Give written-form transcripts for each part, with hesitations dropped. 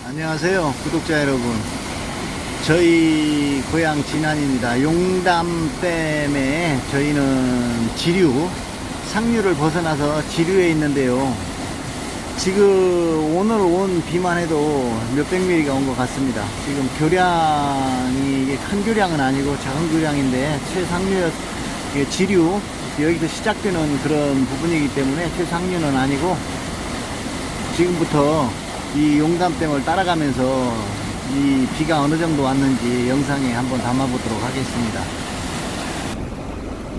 안녕하세요 구독자 여러분, 저희 고향 진안입니다. 용담댐에 저희는 지류, 상류를 벗어나서 지류에 있는데요. 지금 오늘 온 비만 해도 몇백 미리가 온 것 같습니다. 지금 교량이 이게 큰 교량은 아니고 작은 교량인데 최상류 지류, 여기서 시작되는 그런 부분이기 때문에 최상류는 아니고, 지금부터 이 용담댐을 따라가면서 이 비가 어느 정도 왔는지 영상에 한번 담아보도록 하겠습니다.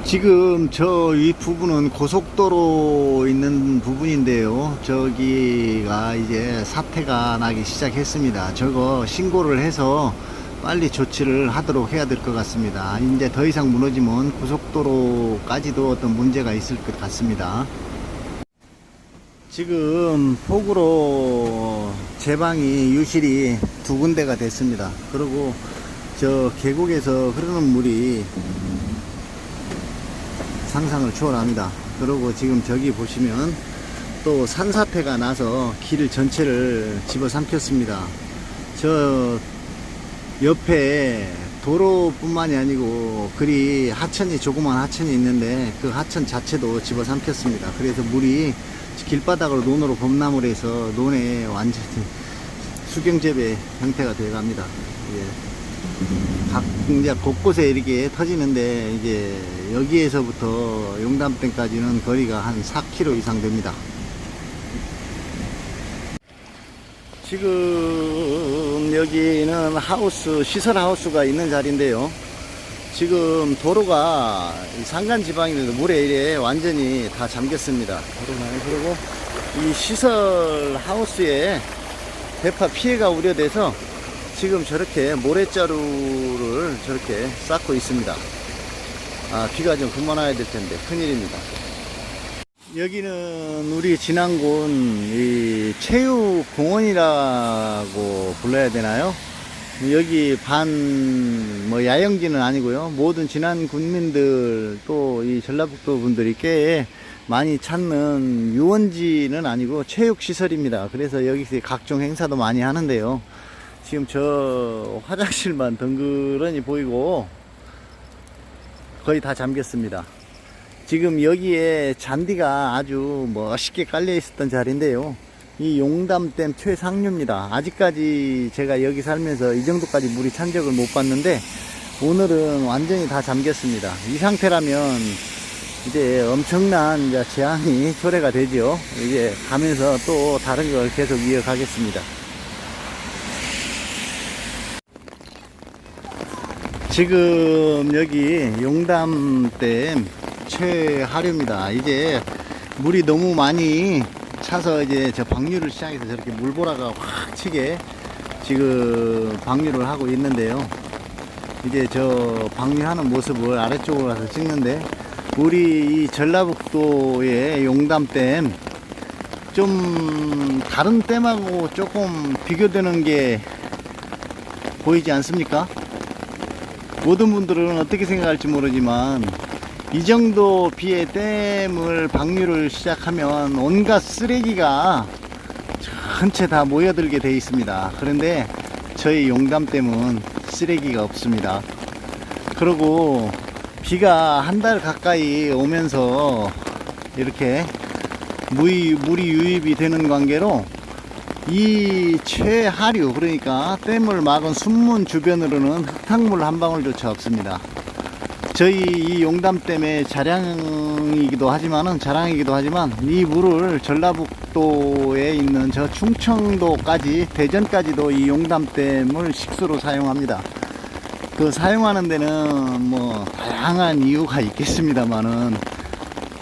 지금 저 위 부분은 고속도로 있는 부분인데요. 저기가 이제 사태가 나기 시작했습니다. 저거 신고를 해서 빨리 조치를 하도록 해야 될 것 같습니다. 이제 더 이상 무너지면 고속도로까지도 어떤 문제가 있을 것 같습니다. 지금 폭우로 제방이 유실이 두 군데가 됐습니다. 그리고 저 계곡에서 흐르는 물이 상상을 초월합니다. 그리고 지금 저기 보시면 또 산사태가 나서 길 전체를 집어삼켰습니다. 저 옆에 도로뿐만이 아니고 그리 하천이, 조그만 하천이 있는데 그 하천 자체도 집어삼켰습니다. 그래서 물이 길바닥으로 논으로 범람을 해서 논에 완전히 수경재배 형태가 되어 갑니다. 이제 곳곳에 이렇게 터지는데, 이제 여기에서부터 용담댐까지는 거리가 한 4km 이상 됩니다. 지금 여기는 하우스, 시설 하우스가 있는 자리인데요. 지금 도로가 산간 지방인데도 물에 이래 완전히 다 잠겼습니다. 그리고 이 시설 하우스에 대파 피해가 우려돼서 지금 저렇게 모래자루를 저렇게 쌓고 있습니다. 비가 좀 그만 와야 될 텐데 큰일입니다. 여기는 우리 진안군 이 체육공원이라고 불러야 되나요? 여기 야영지는 아니고요. 모든 진안 군민들, 또 이 전라북도 분들이 꽤 많이 찾는 유원지는 아니고 체육시설입니다. 그래서 여기서 각종 행사도 많이 하는데요. 지금 저 화장실만 덩그러니 보이고 거의 다 잠겼습니다. 지금 여기에 잔디가 아주 멋있게 깔려 있었던 자리인데요. 이 용담댐 최상류입니다. 아직까지 제가 여기 살면서 이 정도까지 물이 찬 적을 못 봤는데 오늘은 완전히 다 잠겼습니다. 이 상태라면 이제 엄청난 재앙이 초래가 되죠. 이제 가면서 또 다른 걸 계속 이어가겠습니다. 지금 여기 용담댐 최하류입니다. 이제 물이 너무 많이 차서 이제 저 방류를 시작해서 저렇게 물보라가 확 치게 지금 방류를 하고 있는데요. 이제 저 방류하는 모습을 아래쪽으로 가서 찍는데, 우리 이 전라북도의 용담댐 좀 다른 댐하고 조금 비교되는 게 보이지 않습니까? 모든 분들은 어떻게 생각할지 모르지만 이 정도 비에 댐을 방류를 시작하면 온갖 쓰레기가 전체 다 모여들게 되어 있습니다. 그런데 저희 용담댐은 쓰레기가 없습니다. 그리고 비가 한 달 가까이 오면서 이렇게 물이 유입이 되는 관계로 이 최하류, 그러니까 댐을 막은 순문 주변으로는 흙탕물 한 방울조차 없습니다. 저희 이 용담댐의 자랑이기도 하지만 이 물을 전라북도에 있는 저 충청도까지, 대전까지도 이 용담댐을 식수로 사용합니다. 그 사용하는 데는 다양한 이유가 있겠습니다만은,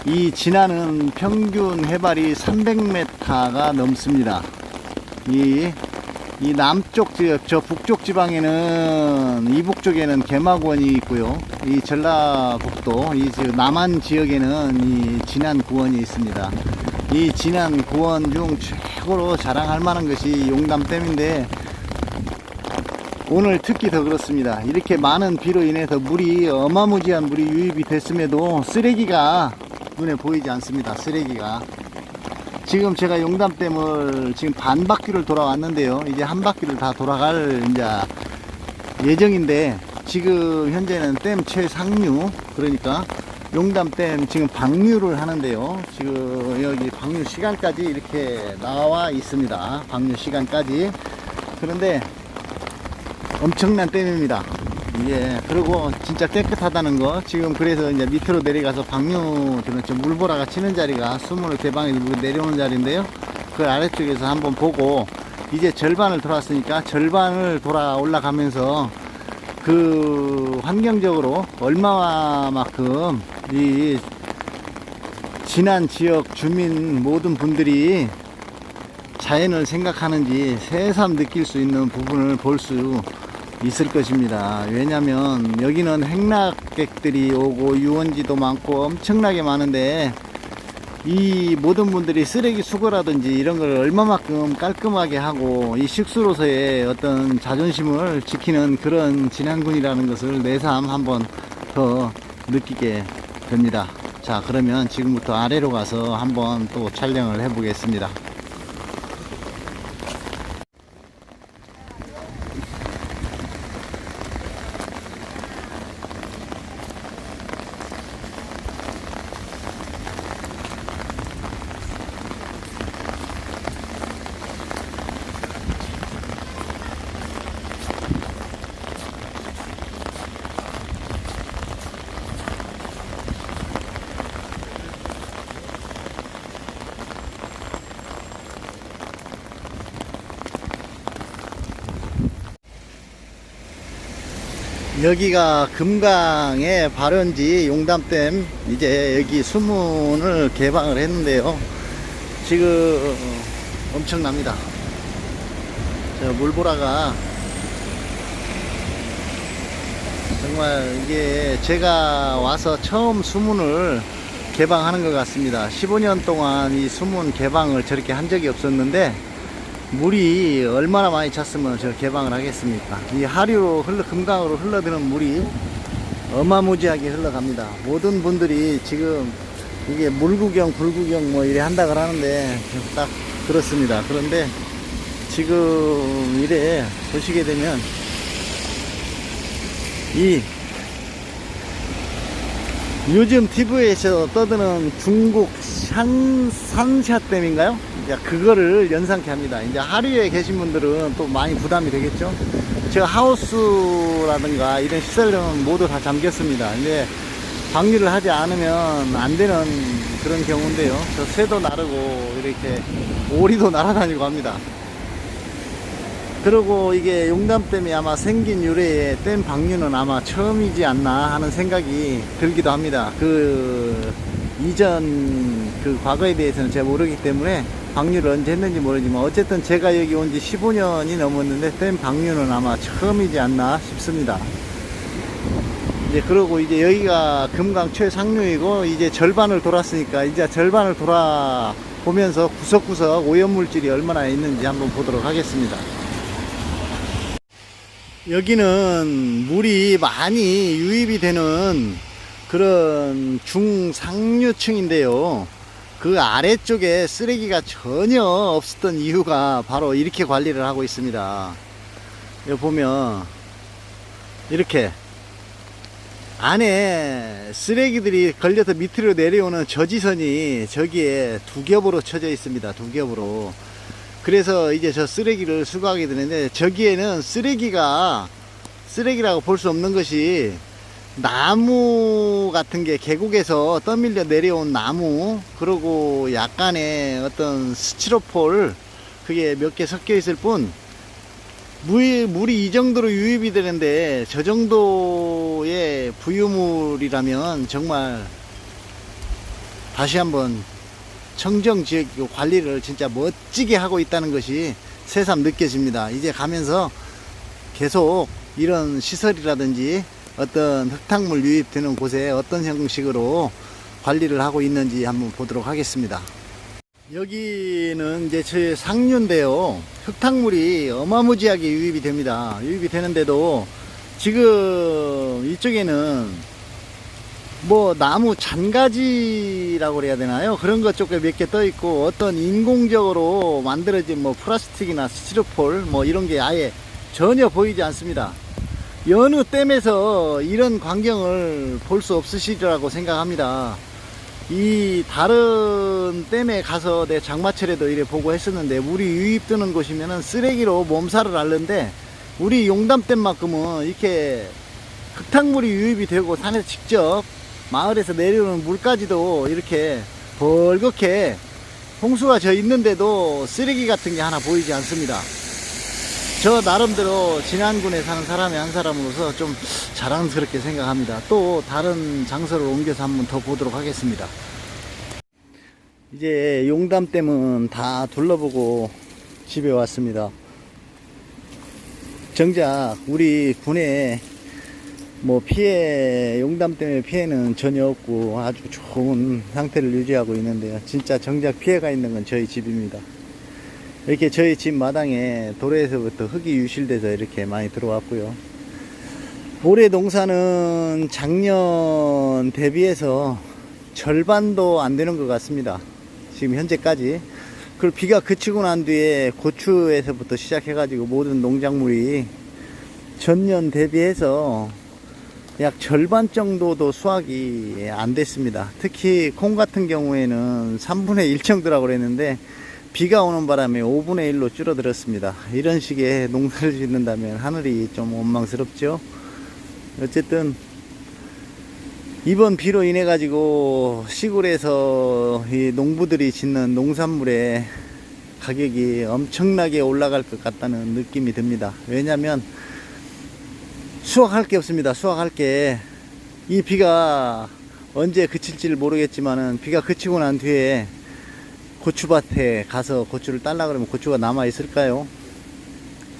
이 진안은 평균 해발이 300m가 넘습니다. 이 남쪽 지역, 저 북쪽 지방에는, 이북쪽에는 개마구원이 있고요. 이 전라북도, 이 남한 지역에는 이 진안구원이 있습니다. 이 진안구원 중 최고로 자랑할 만한 것이 용담댐인데, 오늘 특히 더 그렇습니다. 이렇게 많은 비로 인해서 물이, 어마무지한 물이 유입이 됐음에도 쓰레기가 눈에 보이지 않습니다. 쓰레기가 지금 제가 용담댐을 지금 반 바퀴를 돌아왔는데요. 이제 한 바퀴를 다 돌아갈 이제 예정인데, 지금 현재는 댐 최상류, 그러니까 용담댐 지금 방류를 하는데요. 지금 여기 방류 시간까지 이렇게 나와 있습니다. 방류 시간까지. 그런데 엄청난 댐입니다. 예, 그리고 진짜 깨끗하다는 거. 지금 그래서 이제 밑으로 내려가서 방류, 좀 물보라가 치는 자리가 수문을 개방해서 내려오는 자리인데요. 그 아래쪽에서 한번 보고, 이제 절반을 돌았으니까 절반을 돌아 올라가면서 그 환경적으로 얼마만큼 이 지난 지역 주민 모든 분들이 자연을 생각하는지 새삼 느낄 수 있는 부분을 볼 수 있을 것입니다. 왜냐면 여기는 행락객들이 오고 유원지도 많고 엄청나게 많은데, 이 모든 분들이 쓰레기 수거라든지 이런 걸 얼마만큼 깔끔하게 하고 이 식수로서의 어떤 자존심을 지키는 그런 진안군이라는 것을 내삼 한번 더 느끼게 됩니다. 자, 그러면 지금부터 아래로 가서 한번 또 촬영을 해 보겠습니다. 여기가 금강의 발원지 용담댐, 이제 여기 수문을 개방을 했는데요. 지금 엄청납니다. 저 물보라가 정말 이게 제가 와서 처음 수문을 개방하는 것 같습니다. 15년 동안 이 수문 개방을 저렇게 한 적이 없었는데, 물이 얼마나 많이 찼으면 저 개방을 하겠습니까? 이 하류로 금강으로 흘러드는 물이 어마무지하게 흘러갑니다. 모든 분들이 지금 이게 물구경 불구경 뭐 이래 한다고 하는데 딱 그렇습니다. 그런데 지금 이래 보시게 되면 이 요즘 TV에서 떠드는 중국 산샤댐인가요? 이제 그거를 연상케 합니다. 이제 하류에 계신 분들은 또 많이 부담이 되겠죠. 제가 하우스라든가 이런 시설은 모두 다 잠겼습니다. 근데 방류를 하지 않으면 안 되는 그런 경우인데요. 저 새도 나르고 이렇게 오리도 날아다니고 합니다. 그리고 이게 용담댐이 아마 생긴 유래에 댐 방류는 아마 처음이지 않나 하는 생각이 들기도 합니다. 그 이전 그 과거에 대해서는 제가 모르기 때문에 방류를 언제 했는지 모르지만, 어쨌든 제가 여기 온 지 15년이 넘었는데 댐 방류는 아마 처음이지 않나 싶습니다. 이제 그러고 이제 여기가 금강 최상류이고, 이제 절반을 돌았으니까 이제 절반을 돌아 보면서 구석구석 오염물질이 얼마나 있는지 한번 보도록 하겠습니다. 여기는 물이 많이 유입이 되는 그런 중상류층인데요. 그 아래쪽에 쓰레기가 전혀 없었던 이유가 바로 이렇게 관리를 하고 있습니다. 여기 보면 이렇게 안에 쓰레기들이 걸려서 밑으로 내려오는 저지선이 저기에 두 겹으로 쳐져 있습니다. 두 겹으로. 그래서 이제 저 쓰레기를 수거하게 되는데, 저기에는 쓰레기라고 볼 수 없는 것이 나무 같은 게 계곡에서 떠밀려 내려온 나무, 그리고 약간의 어떤 스티로폴, 그게 몇 개 섞여 있을 뿐, 물이 이 정도로 유입이 되는데, 저 정도의 부유물이라면 정말 다시 한번 청정지역 관리를 진짜 멋지게 하고 있다는 것이 새삼 느껴집니다. 이제 가면서 계속 이런 시설이라든지 어떤 흙탕물 유입되는 곳에 어떤 형식으로 관리를 하고 있는지 한번 보도록 하겠습니다. 여기는 이제 제 상류인데요. 흙탕물이 어마무지하게 유입이 됩니다. 유입이 되는데도 지금 이쪽에는 뭐 나무 잔가지라고 그래야 되나요? 그런 것 조금 몇 개 떠 있고, 어떤 인공적으로 만들어진 뭐 플라스틱이나 스티로폴 뭐 이런 게 아예 전혀 보이지 않습니다. 여느 댐에서 이런 광경을 볼 수 없으시리라고 생각합니다. 이 다른 댐에 가서 내 장마철에도 이래 보고 했었는데, 물이 유입되는 곳이면은 쓰레기로 몸살을 앓는데, 우리 용담댐만큼은 이렇게 흙탕물이 유입이 되고 산에서 직접 마을에서 내려오는 물까지도 이렇게 벌겋게 홍수가 져 있는데도 쓰레기 같은 게 하나 보이지 않습니다. 저 나름대로 진안군에 사는 사람의 한 사람으로서 좀 자랑스럽게 생각합니다. 또 다른 장소를 옮겨서 한번 더 보도록 하겠습니다. 이제 용담댐은 다 둘러보고 집에 왔습니다. 정작 우리 군에 뭐 피해, 용담 때문에 피해는 전혀 없고 아주 좋은 상태를 유지하고 있는데요. 진짜 정작 피해가 있는 건 저희 집입니다. 이렇게 저희 집 마당에 도로에서부터 흙이 유실돼서 이렇게 많이 들어왔고요. 올해 농사는 작년 대비해서 절반도 안 되는 것 같습니다. 지금 현재까지. 그리고 비가 그치고 난 뒤에 고추에서부터 시작해가지고 모든 농작물이 전년 대비해서 약 절반 정도도 수확이 안 됐습니다. 특히 콩 같은 경우에는 3분의 1 정도라고 그랬는데 비가 오는 바람에 5분의 1로 줄어들었습니다. 이런 식의 농사를 짓는다면 하늘이 좀 원망스럽죠. 어쨌든 이번 비로 인해 가지고 시골에서 이 농부들이 짓는 농산물의 가격이 엄청나게 올라갈 것 같다는 느낌이 듭니다. 왜냐하면 수확할 게 없습니다. 수확할 게. 이 비가 언제 그칠지를 모르겠지만은 비가 그치고 난 뒤에 고추밭에 가서 고추를 딸라 그러면 고추가 남아 있을까요?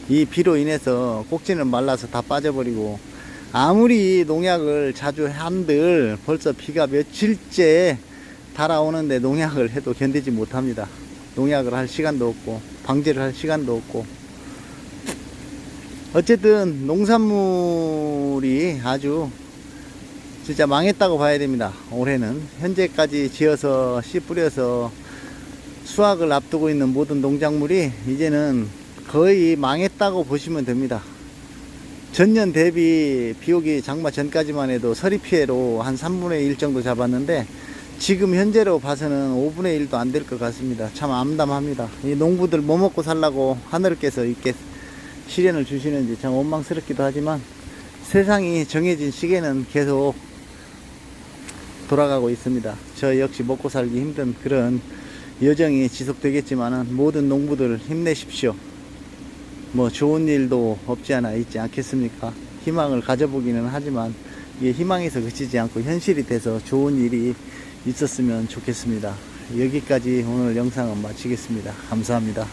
이 비로 인해서 꼭지는 말라서 다 빠져버리고, 아무리 농약을 자주 한들 벌써 비가 며칠째 달아오는데 농약을 해도 견디지 못합니다. 농약을 할 시간도 없고 방제를 할 시간도 없고. 어쨌든 농산물이 아주 진짜 망했다고 봐야 됩니다. 올해는 현재까지 지어서 씨 뿌려서 수확을 앞두고 있는 모든 농작물이 이제는 거의 망했다고 보시면 됩니다. 전년 대비 비오기 장마 전까지만 해도 서리 피해로 한 3분의 1 정도 잡았는데 지금 현재로 봐서는 5분의 1도 안 될 것 같습니다. 참 암담합니다. 이 농부들 뭐 먹고 살라고 하늘께서 이렇게 시련을 주시는지 참 원망스럽기도 하지만, 세상이 정해진 시계는 계속 돌아가고 있습니다. 저 역시 먹고 살기 힘든 그런 여정이 지속되겠지만은 모든 농부들 힘내십시오. 뭐 좋은 일도 없지 않아 있지 않겠습니까? 희망을 가져보기는 하지만 이게 희망에서 그치지 않고 현실이 돼서 좋은 일이 있었으면 좋겠습니다. 여기까지 오늘 영상은 마치겠습니다. 감사합니다.